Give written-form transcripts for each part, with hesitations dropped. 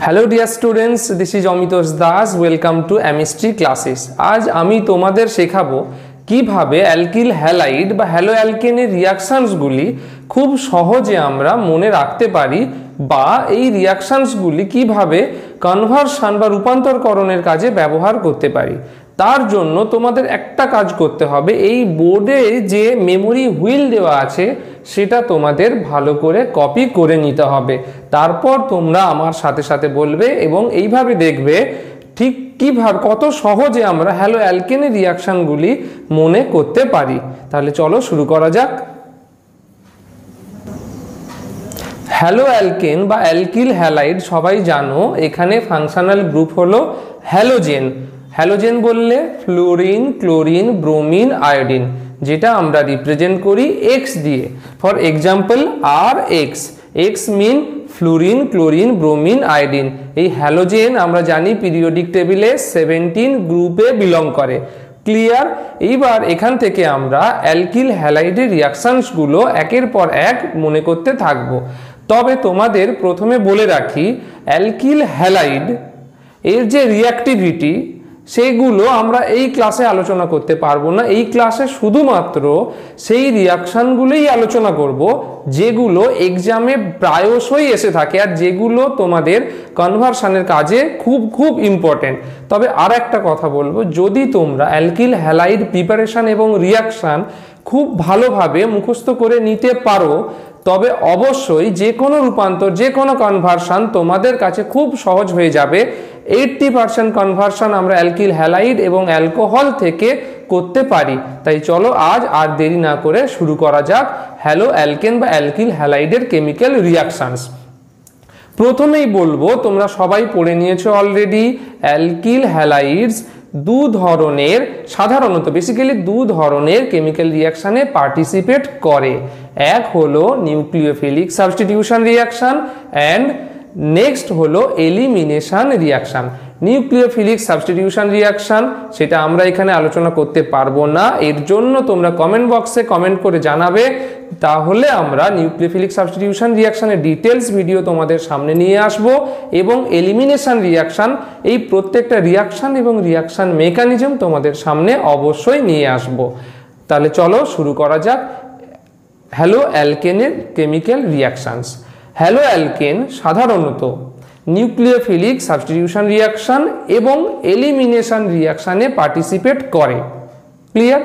Hello dear students, this is Amitosh Das. Welcome to एमिस्ट्री classes. आज आमी तोमादेर शेखाबो किभाबे অ্যালকিল হ্যালাইড বা হ্যালো অ্যালকেনের রিঅ্যাকশনসগুলি খুব সহজে আমরা মনে রাখতে পারি বা এই রিঅ্যাকশনসগুলি কিভাবে কনভার্সন বা রূপান্তরকরণের কাজে ব্যবহার করতে পারি। তার জন্য তোমাদের একটা কাজ করতে হবে, এই বোর্ডে যে মেমোরি হুইল দেওয়া আছে সেটা তোমাদের ভালো করে কপি করে নিতে হবে। তারপর তোমরা আমার সাথে সাথে বলবে এবং এইভাবে দেখবে ঠিক কিভাবে কত সহজে আমরা হ্যালো অ্যালকেনের রিঅ্যাকশনগুলি মনে করতে পারি। তাহলে চলো শুরু করা যাক। হ্যালো অ্যালকেন বা অ্যালকিল হ্যালাইড সবাই জানো, এখানে ফাংশনাল গ্রুপ হলো হ্যালোজেন। হ্যালোজেন বললে ফ্লোরিন, ক্লোরিন, ব্রোমিন, আয়োডিন, যেটা আমরা রিপ্রেজেন্ট করি এক্স দিয়ে। For example R X, X mean fluorine, chlorine, bromine, iodine. এই হ্যালোজেন আমরা জানি পিরিয়ডিক টেবিলে 17 গ্রুপে বিলং করে। ক্লিয়ার? এইবার এখান থেকে আমরা অ্যালকিল হ্যালাইডের রিঅ্যাকশনসগুলো একের পর এক মনে করতে থাকব। তবে তোমাদের প্রথমে বলে রাখি, অ্যালকিল হ্যালাইড এর যে রিঅ্যাক্টিভিটি সেইগুলো আমরা এই ক্লাসে আলোচনা করতে পারবো না। এই ক্লাসে শুধুমাত্র সেই রিঅ্যাকশনগুলোই আলোচনা করব যেগুলো এক্সামে প্রায়শই এসে থাকে আর যেগুলো তোমাদের কনভার্সনের কাজে খুব ইম্পর্টেন্ট। তবে আর একটা কথা বলবো, যদি তোমরা অ্যালকিল হ্যালাইড প্রিপারেশন এবং রিঅ্যাকশন খুব ভালোভাবে মুখস্থ করে নিতে পারো, তবে অবশ্যই যে কোনো রূপান্তর, যে কোনো কনভার্সন তোমাদের কাছে খুব সহজ হয়ে যাবে। 80% কনভার্সন আমরা অ্যালকিল হ্যালাইড এবং অ্যালকোহল থেকে করতে পারি। তাই চলো আজ আর দেরি না করে শুরু করা যাক হ্যালো অ্যালকেন বা অ্যালকিল হ্যালাইডের কেমিক্যাল রিঅ্যাকশনস। প্রথমেই বলবো, তোমরা সবাই পড়ে নিয়েছো অলরেডি, অ্যালকিল হ্যালাইডস দু ধরনের, সাধারণত বেসিক্যালি দু ধরনের কেমিক্যাল রিঅ্যাকশনে পার্টিসিপেট করে। এক হলো nucleophilic substitution reaction and next হলো elimination reaction. Nucleophilic substitution reaction সেটা আমরা এখানে আলোচনা করতে পারবো না, এর জন্য তোমরা কমেন্ট বক্সে কমেন্ট করে জানাবে, তাহলে আমরা নিউক্লিওফিলিক সাবস্টিটিউশন রিঅ্যাকশনের ডিটেলস ভিডিও তোমাদের সামনে নিয়ে আসব। এবং এলিমিনেশন রিঅ্যাকশন, এই প্রত্যেকটা রিঅ্যাকশন এবং রিঅ্যাকশন মেকানিজম তোমাদের সামনে অবশ্যই নিয়ে আসব। তাহলে চলো শুরু করা যাক হ্যালো অ্যালকেনের কেমিক্যাল রিঅ্যাকশনস। হ্যালো অ্যালকেন সাধারণত নিউক্লিওফিলিক সাবস্টিটিউশন রিঅ্যাকশন এবং এলিমিনেশন রিঅ্যাকশনে পার্টিসিপেট করে। ক্লিয়ার?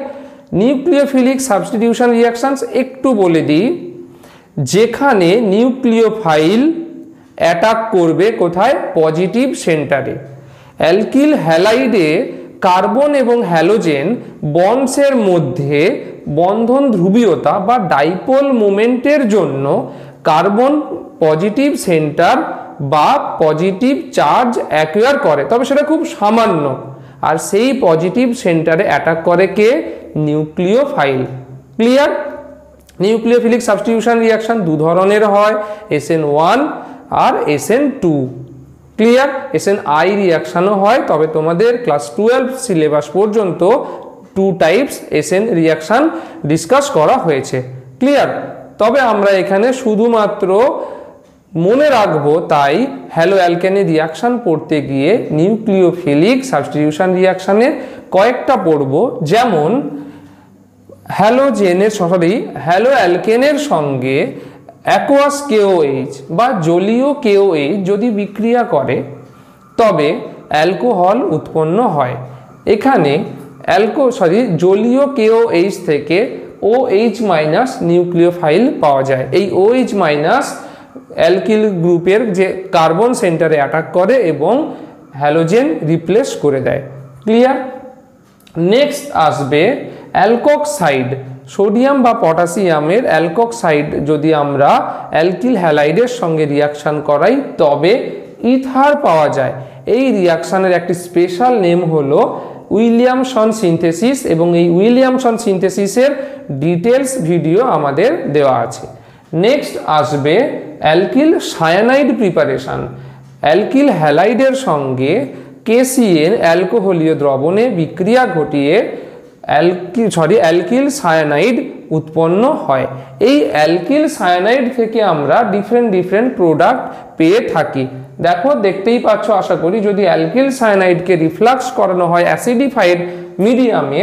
নিউক্লিওফিলিক সাবস্টিটিউশন রিঅ্যাকশনস একটু বলে দিই, যেখানে নিউক্লিওফাইল অ্যাটাক করবে কোথায়? পজিটিভ সেন্টারে। অ্যালকিল হ্যালাইডে কার্বন এবং হ্যালোজেন বন্ডসের মধ্যে বন্ধন ধ্রুবীয়তা বা ডাইপোল মোমেন্টের জন্য কার্বন পজিটিভ সেন্টার বা পজিটিভ চার্জ অ্যাকুয়ার করে, তবে সেটা খুব সামান্য। আর সেই পজিটিভ সেন্টারে অ্যাটাক করে কে? Nucleophile. Clear? Nucleophilic substitution reaction দু ধরনের হয়, SN1 আর SN2। ক্লিয়ার? SNI রিঅ্যাকশনও হয়, তবে তোমাদের ক্লাস 12 সিলেবাস পর্যন্ত 2 টাইপস SN রিঅ্যাকশন ডিসকাস করা হয়েছে। ক্লিয়ার? তবে আমরা এখানে শুধুমাত্র মনে রাখবো, তাই হ্যালো অ্যালকেনের রিঅ্যাকশন পড়তে গিয়ে নিউক্লিওফিলিক সাবস্টিটিউশন রিঅ্যাকশনের কয়েকটা পড়বো, যেমন হ্যালো অ্যালকেনের সঙ্গে অ্যাকোয়াস KOH বা জলীয় KOH যদি বিক্রিয়া করে তবে অ্যালকোহল উৎপন্ন হয়। এখানে জলীয় KOH থেকে OH- নিউক্লিওফাইল পাওয়া যায়। এই OH- অ্যালকিল গ্রুপের যে কার্বন সেন্টারে অ্যাটাক করে এবং হ্যালোজেন রিপ্লেস করে দেয়। ক্লিয়ার? নেক্সট আসবে অ্যালকক্সাইড। সোডিয়াম বা পটাশিয়ামের অ্যালকক্সাইড যদি আমরা অ্যালকিল হ্যালাইডের সঙ্গে রিঅ্যাকশন করাই তবে ইথার পাওয়া যায়। এই রিঅ্যাকশনের একটি স্পেশাল নেম হলো উইলিয়ামসন সিনথেসিস এবং এই উইলিয়ামসন সিনথেসিসের ডিটেলস ভিডিও আমাদের দেওয়া আছে। নেক্সট আসবে অ্যালকিল সায়ানাইড প্রিপারেশন। অ্যালকিল হ্যালাইডের সঙ্গে KCN অ্যালকোহলীয় দ্রবণে বিক্রিয়া ঘটিয়ে অ্যালকিল সায়ানাইড উৎপন্ন হয়। এই অ্যালকিল সায়ানাইড থেকে আমরা ডিফারেন্ট প্রোডাক্ট পেয়ে থাকি। দেখো দেখতেই পাচ্ছ আশা করি, যদি অ্যালকিল সায়ানাইডকে রিফ্লাক্স করানো হয় অ্যাসিডিফাইড মিডিয়ামে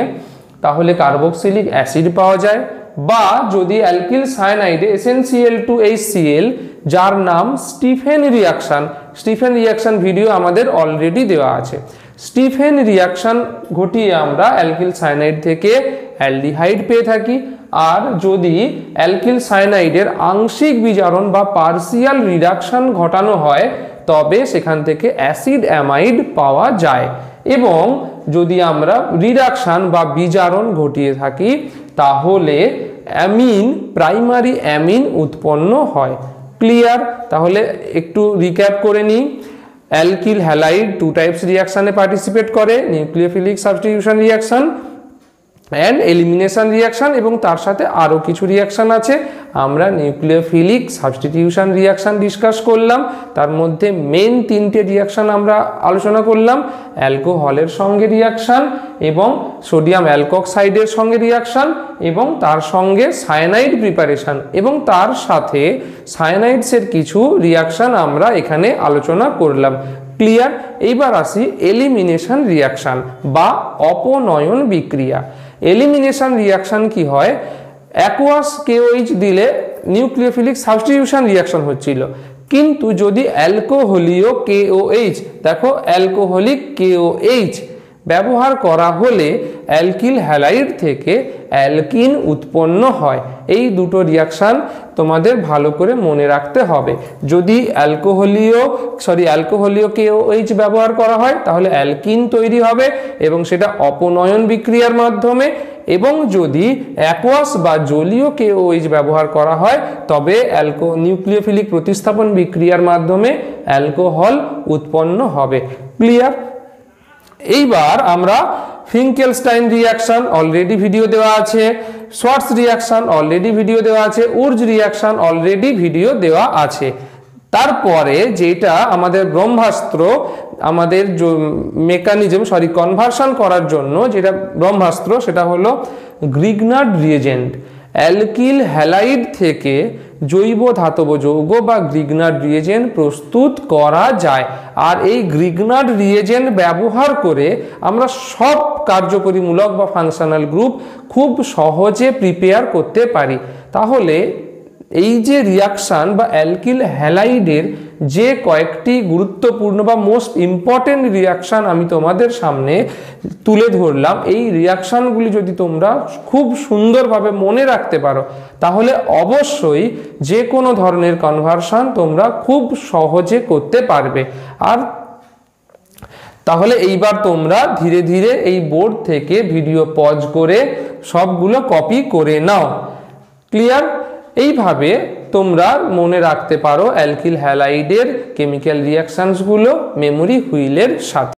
তাহলে কার্বক্সিলিক অ্যাসিড পাওয়া যায়, বা যদি অ্যালকিল সায়ানাইডে SnCl2HCl যার নাম স্টিফেন রিয়াকশন ভিডিও আমাদের অলরেডি দেওয়া আছে। স্টিফেন রিয়াকশন ঘটিয়ে আমরা অ্যালকিল সায়ানাইড থেকে অ্যালডিহাইড পেয়ে থাকি। আর যদি অ্যালকিল সায়ানাইডের আংশিক বিজারণ বা পার্সিয়াল রিডাকশন ঘটানো হয় তবে সেখান থেকে অ্যাসিড অ্যামাইড পাওয়া যায়। এবং যদি আমরা রিডাকশন বা বিজারণ ঘটিয়ে থাকি তাহলে প্রাইমারি অ্যামিন উৎপন্ন হয়। ক্লিয়ার? তাহলে একটু রিক্যাপ করে নিই। অ্যালকিল হ্যালাইড 2 টাইপস রিয়াকশনে পার্টিসিপেট করে, nucleophilic substitution reaction and elimination reaction, এবং তার সাথে আরও কিছু রিয়াকশন আছে। আমরা নিউক্লিওফিলিক সাবস্টিটিউশন রিয়াকশন ডিসকাস করলাম, তার মধ্যে মেন 3টে রিয়াকশন আমরা আলোচনা করলাম। অ্যালকোহলের সঙ্গে রিয়াকশন, এবং সোডিয়াম অ্যালকক্সাইডের সঙ্গে রিয়াকশন, এবং তার সঙ্গে সায়ানাইড প্রিপারেশন, এবং তার সাথে সায়ানাইডসের কিছু রিয়াকশন আমরা এখানে আলোচনা করলাম। ক্লিয়ার? এইবার আসি এলিমিনেশন রিয়াকশন বা অপনয়ন বিক্রিয়া। এলিমিনেশন রিয়াকশন কি হয়? অ্যাকুয়াস KOH দিলে নিউক্লিওফিলিক সাবস্টিটিউশন রিয়াকশন হচ্ছিল, কিন্তু যদি অ্যালকোহলীয় KOH, দেখো অ্যালকোহলিক KOH ব্যবহার করা হলে অ্যালকিল হ্যালাইড থেকে অ্যালকিন উৎপন্ন হয়। এই দুটো রিয়াকশন তোমাদের ভালো করে মনে রাখতে হবে। যদি অ্যালকোহলীয় KOH ব্যবহার করা হয় তাহলে অ্যালকিন তৈরি হবে এবং সেটা অপনয়ন বিক্রিয়ার মাধ্যমে, এবং যদি অ্যাকুয়াস বা জলীয় KOH ব্যবহার করা হয় তবে নিউক্লিওফিলিক প্রতিস্থাপন বিক্রিয়ার মাধ্যমে অ্যালকোহল উৎপন্ন হবে। ক্লিয়ার? এইবার আমরা ফিঙ্কেলস্টাইন রিয়াকশন অলরেডি ভিডিও দেওয়া আছে, শর্টস রিয়াকশন অলরেডি ভিডিও দেওয়া আছে, উর্জ রিয়াকশন অলরেডি ভিডিও দেওয়া আছে। তারপরে যেটা আমাদের ব্রহ্মাস্ত্র, আমাদের কনভার্সন করার জন্য যেটা ব্রহ্মাস্ত্র, সেটা হলো গ্রিগনার্ড রিয়েজেন্ট। অ্যালকিল হ্যালাইড থেকে জৈব ধাতব যৌগ বা গ্রিগনার্ড রিয়েজেন্ট প্রস্তুত করা যায়। আর এই গ্রিগনার্ড রিয়েজেন্ট ব্যবহার করে আমরা সব কার্যকরীমূলক বা ফাংশনাল গ্রুপ খুব সহজে প্রিপেয়ার করতে পারি। তাহলে এই যে রিয়াকশান বা অ্যালকিল হ্যালাইডের যে কয়েকটি গুরুত্বপূর্ণ বা মোস্ট ইম্পর্টেন্ট রিয়াকশান আমি তোমাদের সামনে তুলে ধরলাম, এই রিয়াকশানগুলি যদি তোমরা খুব সুন্দরভাবে মনে রাখতে পারো তাহলে অবশ্যই যে কোনো ধরনের কনভার্সন তোমরা খুব সহজে করতে পারবে। আর তাহলে এইবার তোমরা ধীরে ধীরে এই বোর্ড থেকে ভিডিও পজ করে সবগুলো কপি করে নাও। ক্লিয়ার? এইভাবে তোমরা মনে রাখতে পারো অ্যালকিল হ্যালাইডের কেমিক্যাল রিয়াকশনসগুলো মেমোরি হুইলের সাথে।